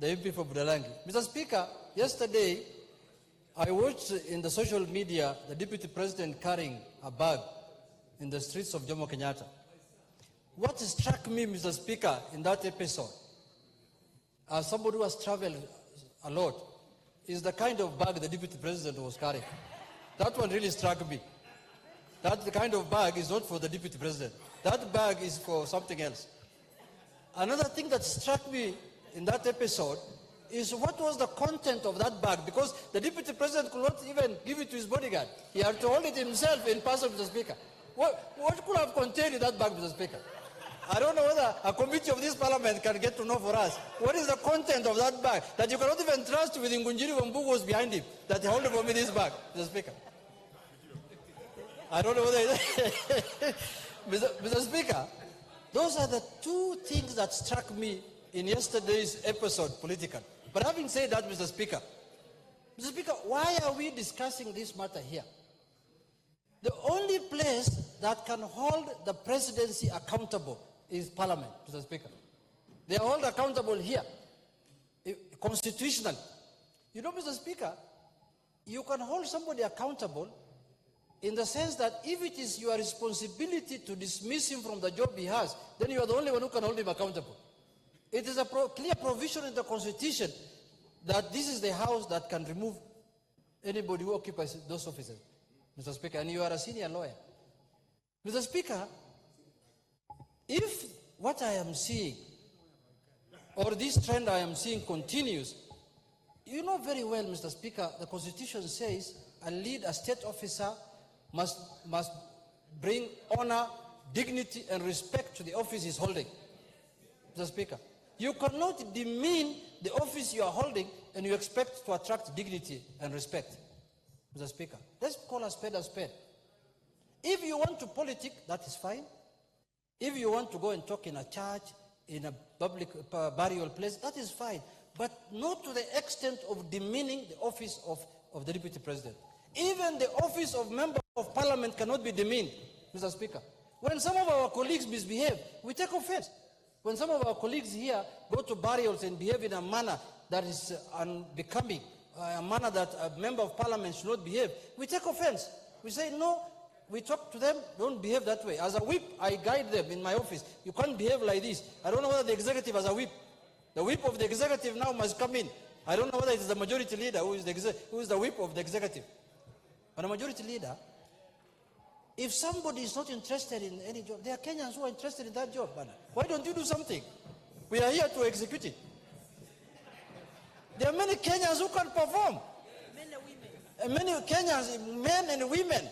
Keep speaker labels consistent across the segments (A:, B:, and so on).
A: the MP for Budalangi. Mr. Speaker, yesterday I watched in the social media the Deputy President carrying a bag in the streets of Jomo Kenyatta. What struck me, Mr. Speaker, in that episode, as somebody who has traveled a lot, is the kind of bag the Deputy President was carrying. That one really struck me. That the kind of bag is not for the Deputy President. That bag is for something else. Another thing that struck me in that episode is what was the content of that bag, because the Deputy President could not even give it to his bodyguard. He had to hold it himself in person, Mr. Speaker. What could have contained in that bag, Mr. Speaker? I don't know whether a committee of this parliament can get to know for us. What is the content of that bag that you cannot even trust with Ngunjiri Wambugu was behind him, that he held for me this bag, Mr. Speaker? I don't know whether Mr. Speaker, those are the two things that struck me in yesterday's episode politically. But having said that, Mr. Speaker, why are we discussing this matter here? The only place that can hold the presidency accountable is Parliament, Mr. Speaker. They are held accountable here, constitutionally. You know, Mr. Speaker, you can hold somebody accountable in the sense that if it is your responsibility to dismiss him from the job he has, then you are the only one who can hold him accountable. It is a clear provision in the Constitution that this is the house that can remove anybody who occupies those offices, Mr. Speaker, and you are a senior lawyer. Mr. Speaker, if what I am seeing, or this trend I am seeing continues, you know very well, Mr. Speaker, the Constitution says a state officer must bring honor, dignity, and respect to the office he's holding. Mr. Speaker, you cannot demean the office you are holding and you expect to attract dignity and respect. Mr. Speaker, let's call a spade a spade. If you want to politic, that is fine. If you want to go and talk in a church, in a public burial place, that is fine. But not to the extent of demeaning the office of the Deputy President. Even the office of Member of Parliament cannot be demeaned, Mr. Speaker. When some of our colleagues misbehave, we take offense. When some of our colleagues here go to burials and behave in a manner that is unbecoming, a manner that a Member of Parliament should not behave, we take offense. We say, no, we talk to them, don't behave that way. As a whip, I guide them in my office. You can't behave like this. I don't know whether the executive has a whip. The whip of the executive now must come in. I don't know whether it is the majority leader who is the whip of the executive. But a majority leader, if somebody is not interested in any job, there are Kenyans who are interested in that job. Why don't you do something? We are here to execute it. There are many Kenyans who can perform. Men and women. And many Kenyans, men and women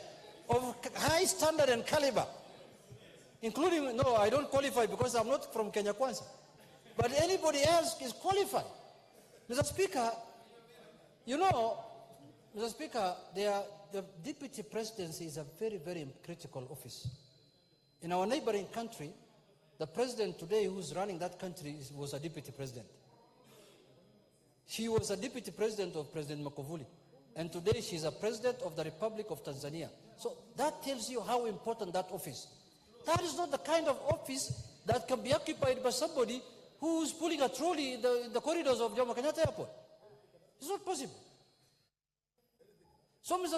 A: of high standard and caliber, including, no, I don't qualify because I'm not from Kenya Kwanza. But anybody else is qualified. Mr. Speaker, you know, Mr. Speaker, the deputy presidency is a very, very critical office. In our neighboring country, the president today who's running that country was a deputy president. She was a deputy president of President Magufuli. And today she's a president of the Republic of Tanzania. So that tells you how important that office. That is not the kind of office that can be occupied by somebody who's pulling a trolley in the corridors of Jomo Kenyatta Airport. It's not possible. So, Mr.